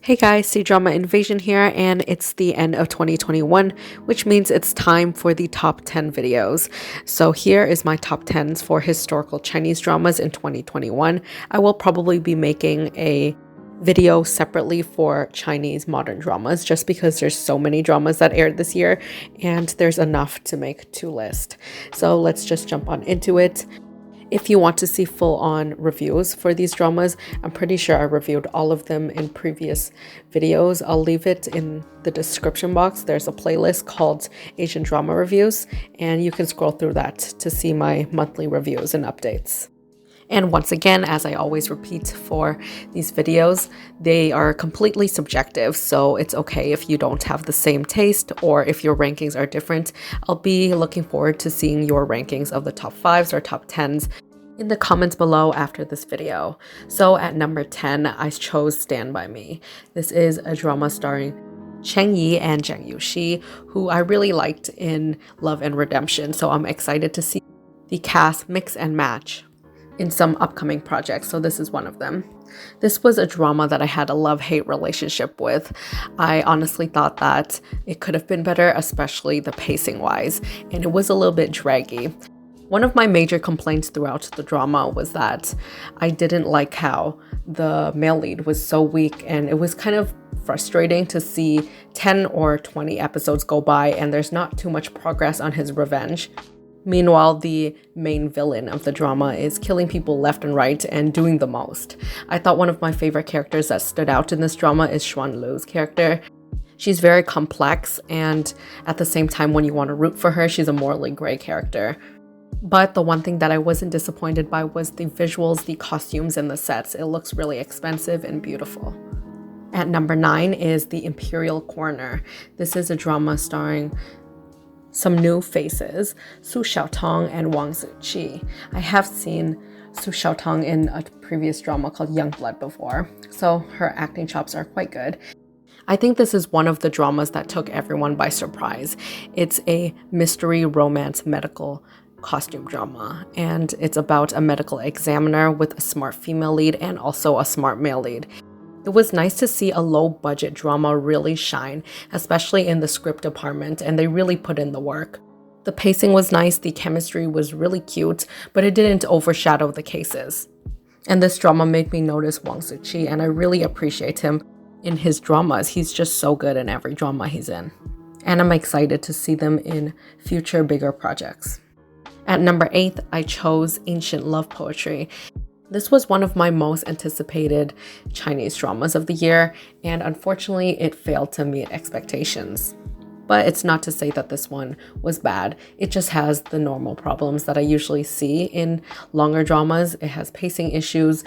Hey guys, Cdrama Invasion here, and it's the end of 2021, which means it's time for the top 10 videos. So here is my top 10s for historical Chinese dramas in 2021. I will probably be making a video separately for Chinese modern dramas just because there's so many dramas that aired this year and there's enough to make two lists. So let's just jump on into it. If you want to see full-on reviews for these dramas, I'm pretty sure I reviewed all of them in previous videos. I'll leave it in the description box. There's a playlist called Asian Drama Reviews, and you can scroll through that to see my monthly reviews and updates. And once again, as I always repeat for these videos, they are completely subjective, so it's okay if you don't have the same taste or if your rankings are different. I'll be looking forward to seeing your rankings of the top 5s or top 10s in the comments below after this video. So at number 10, I chose Stand By Me. This is a drama starring Cheng Yi and Zhang Yuxi, who I really liked in Love and Redemption, so I'm excited to see the cast mix and match in some upcoming projects, so this is one of them. This was a drama that I had a love-hate relationship with. I honestly thought that it could have been better, especially the pacing-wise, and it was a little bit draggy. One of my major complaints throughout the drama was that I didn't like how the male lead was so weak, and it was kind of frustrating to see 10 or 20 episodes go by and there's not too much progress on his revenge. Meanwhile, the main villain of the drama is killing people left and right and doing the most. I thought one of my favorite characters that stood out in this drama is Xuan Lu's character. She's very complex, and at the same time, when you want to root for her, she's a morally gray character. But the one thing that I wasn't disappointed by was the visuals, the costumes, and the sets. It looks really expensive and beautiful. At number 9 is The Imperial Coroner. This is a drama starring some new faces, Su Xiaotong and Wang Ziqi. I have seen Su Xiaotong in a previous drama called Young Blood before, so her acting chops are quite good. I think this is one of the dramas that took everyone by surprise. It's a mystery romance medical costume drama, and it's about a medical examiner with a smart female lead and also a smart male lead. It was nice to see a low-budget drama really shine, especially in the script department, and they really put in the work. The pacing was nice, the chemistry was really cute, but it didn't overshadow the cases. And this drama made me notice Wang Ziqi, and I really appreciate him in his dramas. He's just so good in every drama he's in. And I'm excited to see them in future bigger projects. At number 8, I chose Ancient Love Poetry. This was one of my most anticipated Chinese dramas of the year, and unfortunately it failed to meet expectations. But it's not to say that this one was bad. It just has the normal problems that I usually see in longer dramas. It has pacing issues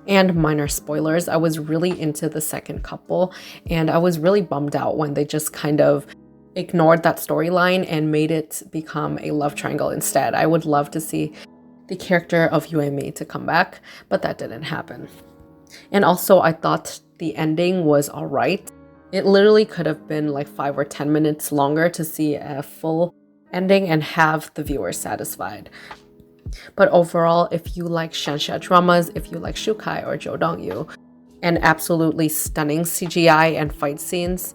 and minor spoilers. I was really into the second couple, and I was really bummed out when they just kind of ignored that storyline and made it become a love triangle instead. I would love to see the character of You and Me to come back, but that didn't happen. And also, I thought the ending was alright. It literally could have been like 5 or 10 minutes longer to see a full ending and have the viewer satisfied. But overall, if you like Shansha dramas, if you like Shukai or Zhou Dongyu, and absolutely stunning CGI and fight scenes,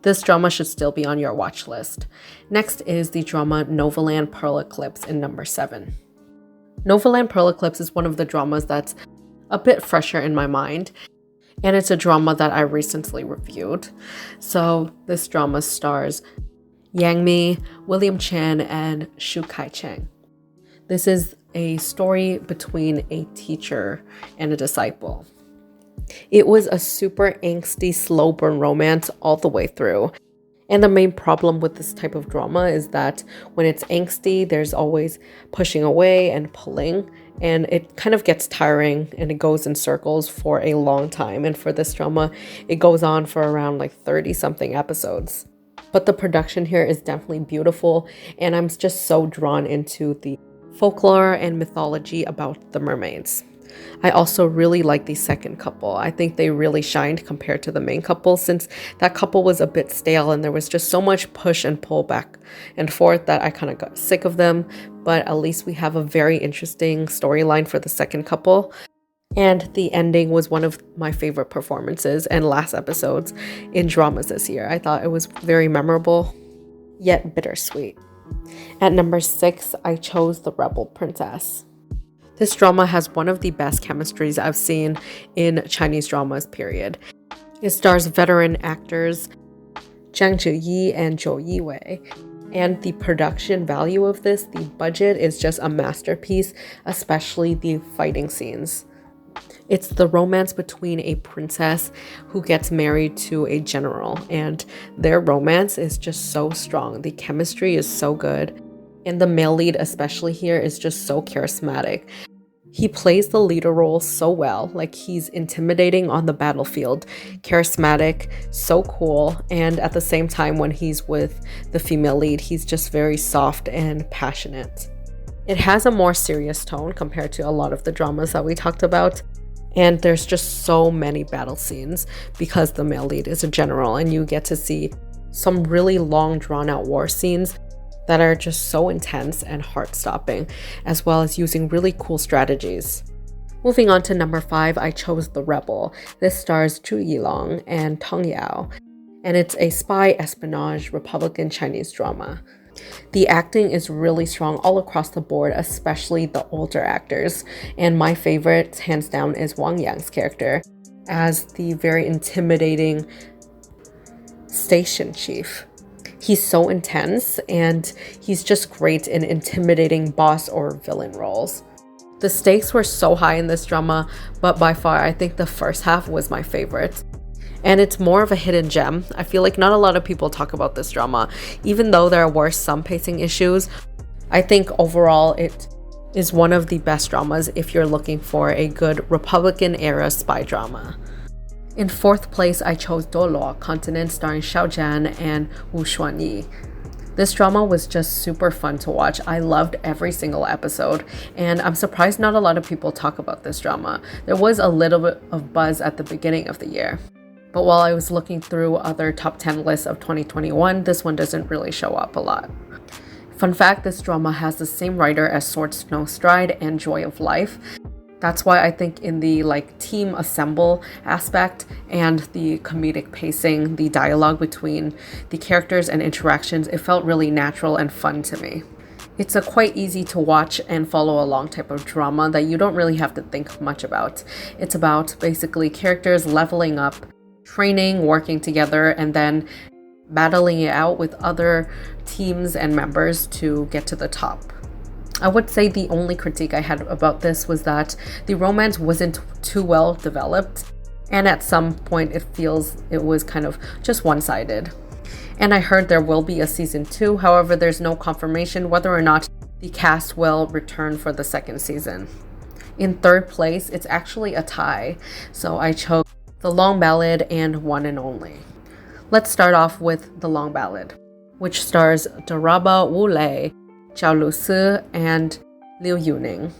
this drama should still be on your watch list. Next is the drama Novoland Pearl Eclipse in number 7. Novoland Pearl Eclipse is one of the dramas that's a bit fresher in my mind, and it's a drama that I recently reviewed. So this drama stars Yang Mi, William Chen, and Shu Kai-cheng. This is a story between a teacher and a disciple. It was a super angsty, slow burn romance all the way through. And the main problem with this type of drama is that when it's angsty, there's always pushing away and pulling, and it kind of gets tiring and it goes in circles for a long time. And for this drama, it goes on for around like 30 something episodes. But the production here is definitely beautiful, and I'm just so drawn into the folklore and mythology about the mermaids. I also really like the second couple. I think they really shined compared to the main couple, since that couple was a bit stale and there was just so much push and pull back and forth that I kind of got sick of them. But at least we have a very interesting storyline for the second couple. And the ending was one of my favorite performances and last episodes in dramas this year. I thought it was very memorable, yet bittersweet. At number 6, I chose The Rebel Princess. This drama has one of the best chemistries I've seen in Chinese dramas, period. It stars veteran actors Zhang Zhiyi and Zhou Yiwei. And the production value of this, the budget, is just a masterpiece, especially the fighting scenes. It's the romance between a princess who gets married to a general, and their romance is just so strong. The chemistry is so good, and the male lead, especially here, is just so charismatic. He plays the leader role so well, like he's intimidating on the battlefield, charismatic, so cool, and at the same time when he's with the female lead, he's just very soft and passionate. It has a more serious tone compared to a lot of the dramas that we talked about, and there's just so many battle scenes because the male lead is a general, and you get to see some really long drawn-out war scenes that are just so intense and heart-stopping, as well as using really cool strategies. Moving on to number 5, I chose The Rebel. This stars Zhu Yilong and Tong Yao, and it's a spy espionage Republican Chinese drama. The acting is really strong all across the board, especially the older actors, and my favorite, hands down, is Wang Yang's character as the very intimidating station chief. He's so intense, and he's just great in intimidating boss or villain roles. The stakes were so high in this drama, but by far I think the first half was my favorite. And it's more of a hidden gem. I feel like not a lot of people talk about this drama. Even though there were some pacing issues, I think overall it is one of the best dramas if you're looking for a good Republican era spy drama. In 4th place, I chose Douluo Continent starring Xiao Zhan and Wu Xuanyi. This drama was just super fun to watch. I loved every single episode, and I'm surprised not a lot of people talk about this drama. There was a little bit of buzz at the beginning of the year, but while I was looking through other top 10 lists of 2021, this one doesn't really show up a lot. Fun fact, this drama has the same writer as Sword Snow Stride and Joy of Life. That's why I think in the team assemble aspect and the comedic pacing, the dialogue between the characters and interactions, it felt really natural and fun to me. It's a quite easy to watch and follow along type of drama that you don't really have to think much about. It's about basically characters leveling up, training, working together, and then battling it out with other teams and members to get to the top. I would say the only critique I had about this was that the romance wasn't too well developed, and at some point it feels it was kind of just one-sided. And I heard there will be a season 2, however there's no confirmation whether or not the cast will return for the second season. In 3rd place, it's actually a tie, so I chose The Long Ballad and One and Only. Let's start off with The Long Ballad, which stars Cdrama Wu Lei, Zhao Lusi, and Liu Yuning.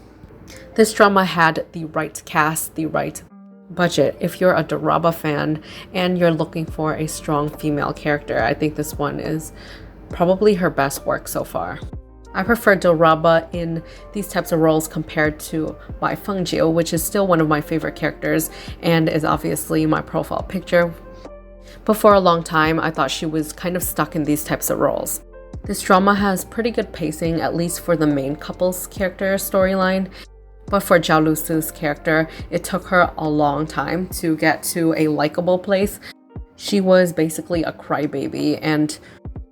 This drama had the right cast, the right budget. If you're a drama fan and you're looking for a strong female character, I think this one is probably her best work so far. I prefer drama in these types of roles compared to Bai Fengjiu, which is still one of my favorite characters and is obviously my profile picture. But for a long time, I thought she was kind of stuck in these types of roles. This drama has pretty good pacing, at least for the main couple's character storyline. But for Zhao Lusi's character, it took her a long time to get to a likable place. She was basically a crybaby and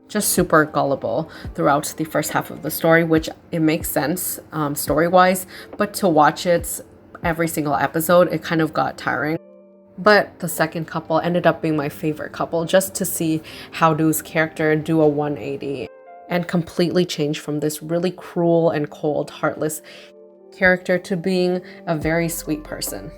just super gullible throughout the first half of the story, which it makes sense story-wise, but to watch it every single episode, it kind of got tiring. But the second couple ended up being my favorite couple, just to see Hao Du's character do a 180 and completely change from this really cruel and cold, heartless character to being a very sweet person.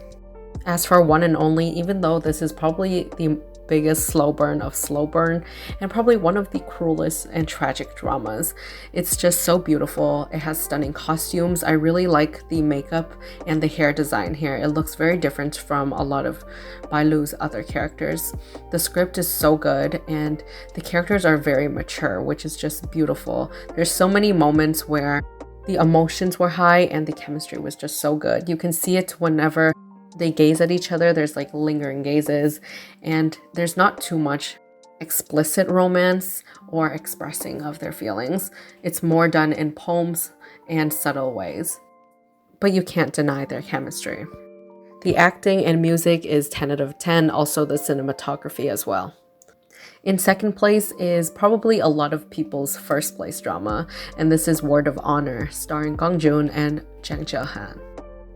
As for One and Only, even though this is probably the biggest slow burn of slow burn and probably one of the cruelest and tragic dramas, it's just so beautiful. It has stunning costumes. I really like the makeup and the hair design here. It looks very different from a lot of Bai Lu's other characters. The script is so good and the characters are very mature, which is just beautiful. There's so many moments where the emotions were high and the chemistry was just so good. You can see it whenever They gaze at each other, there's like lingering gazes, and there's not too much explicit romance or expressing of their feelings. It's more done in poems and subtle ways. But you can't deny their chemistry. The acting and music is 10 out of 10, also the cinematography as well. In second place is probably a lot of people's first place drama, and this is Word of Honor, starring Gong Joon and Jang Je-han.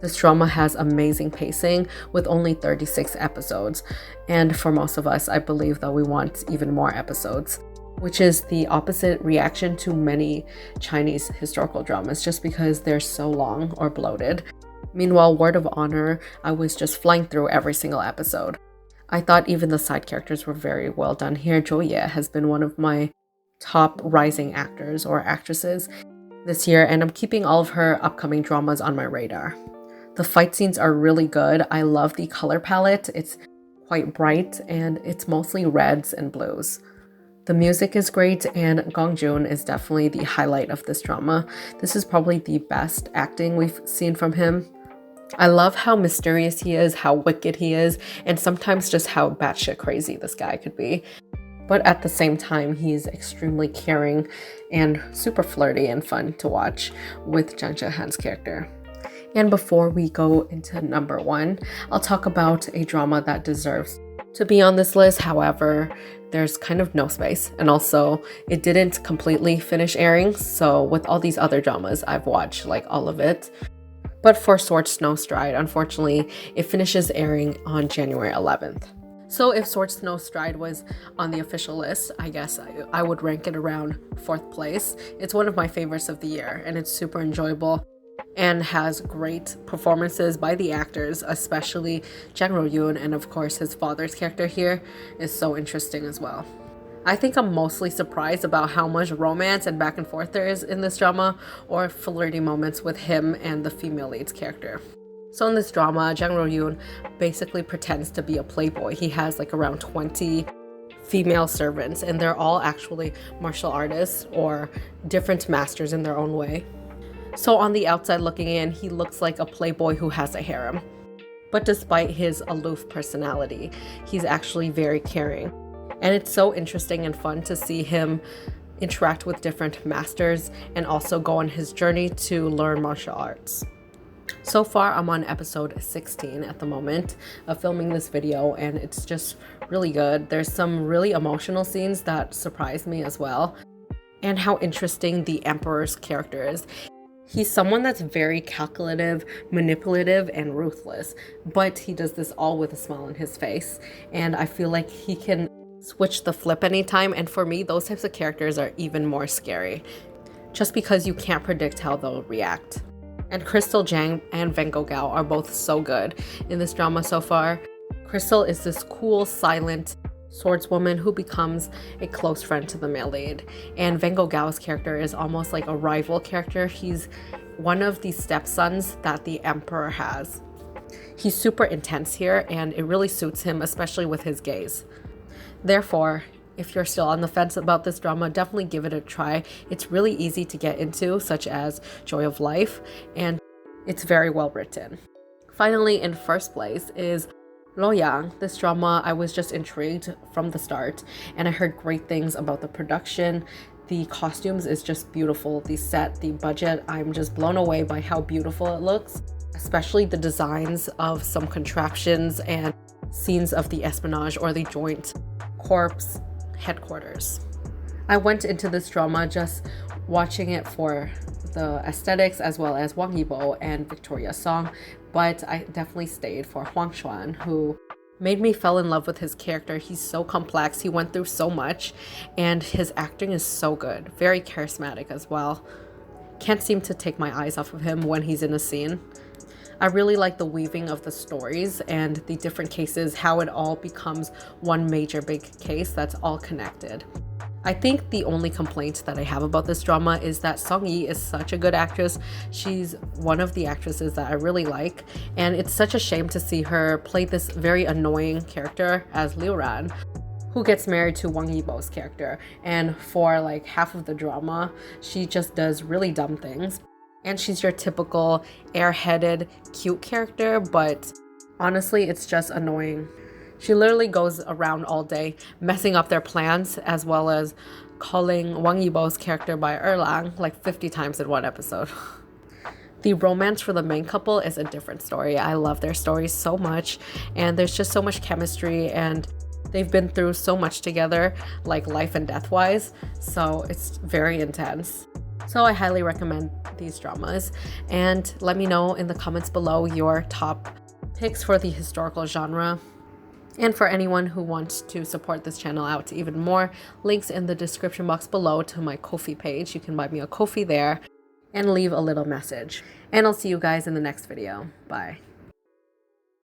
This drama has amazing pacing with only 36 episodes, and for most of us, I believe that we want even more episodes, which is the opposite reaction to many Chinese historical dramas just because they're so long or bloated. Meanwhile, Word of Honor, I was just flying through every single episode. I thought even the side characters were very well done here. Ye has been one of my top rising actors or actresses this year, and I'm keeping all of her upcoming dramas on my radar. The fight scenes are really good. I love the color palette. It's quite bright and it's mostly reds and blues. The music is great, and Gong Joon is definitely the highlight of this drama. This is probably the best acting we've seen from him. I love how mysterious he is, how wicked he is, and sometimes just how batshit crazy this guy could be. But at the same time, he's extremely caring and super flirty and fun to watch with Jang Je-han's character. And before we go into number one, I'll talk about a drama that deserves to be on this list. However, there's kind of no space, and also it didn't completely finish airing. So with all these other dramas, I've watched like all of it. But for Sword Snow Stride, unfortunately, it finishes airing on January 11th. So if Sword Snow Stride was on the official list, I guess I would rank it around 4th place. It's one of my favorites of the year, and it's super enjoyable and has great performances by the actors, especially Jang Ro-yoon, and of course his father's character here is so interesting as well. I think I'm mostly surprised about how much romance and back and forth there is in this drama, or flirty moments with him and the female lead's character. So in this drama, Jang Ro-yoon basically pretends to be a playboy. He has like around 20 female servants, and they're all actually martial artists or different masters in their own way. So on the outside looking in, he looks like a playboy who has a harem. But despite his aloof personality, he's actually very caring. And it's so interesting and fun to see him interact with different masters and also go on his journey to learn martial arts. So far, I'm on episode 16 at the moment of filming this video, and it's just really good. There's some really emotional scenes that surprised me as well, and how interesting the Emperor's character is. He's someone that's very calculative, manipulative, and ruthless, but he does this all with a smile on his face, and I feel like he can switch the flip anytime, and for me, those types of characters are even more scary, just because you can't predict how they'll react. And Crystal Jang and Van Gogh Gao are both so good in this drama so far. Crystal is this cool, silent swordswoman who becomes a close friend to the male lead, and Van Gogh Gao's character is almost like a rival character. He's one of the stepsons that the Emperor has. He's super intense here, and it really suits him, especially with his gaze. Therefore, if you're still on the fence about this drama, definitely give it a try. It's really easy to get into, such as Joy of Life, and it's very well written. Finally, in first place is Luoyang. This drama, I was just intrigued from the start, and I heard great things about the production. The costumes is just beautiful. The set, the budget, I'm just blown away by how beautiful it looks, especially the designs of some contraptions and scenes of the espionage or the joint corps headquarters. I went into this drama just watching it for the aesthetics as well as Wang Yibo and Victoria Song, but I definitely stayed for Huang Xuan, who made me fall in love with his character. He's so complex, he went through so much, and his acting is so good, very charismatic as well. Can't seem to take my eyes off of him when he's in a scene. I really like the weaving of the stories and the different cases, how it all becomes one major big case that's all connected. I think the only complaint that I have about this drama is that Song Yi is such a good actress. She's one of the actresses that I really like, and it's such a shame to see her play this very annoying character as Liu Ran, who gets married to Wang Yibo's character, and for like half of the drama, she just does really dumb things. And she's your typical airheaded, cute character, but Honestly, it's just annoying. She literally goes around all day messing up their plans, as well as calling Wang Yibo's character by Erlang like 50 times in one episode. The romance for the main couple is a different story. I love their stories so much, and there's just so much chemistry, and they've been through so much together, like life and death wise, so it's very intense. So I highly recommend these dramas, and let me know in the comments below your top picks for the historical genre. And for anyone who wants to support this channel out even more, links in the description box below to my Ko-fi page. You can buy me a Ko-fi there and leave a little message. And I'll see you guys in the next video. Bye.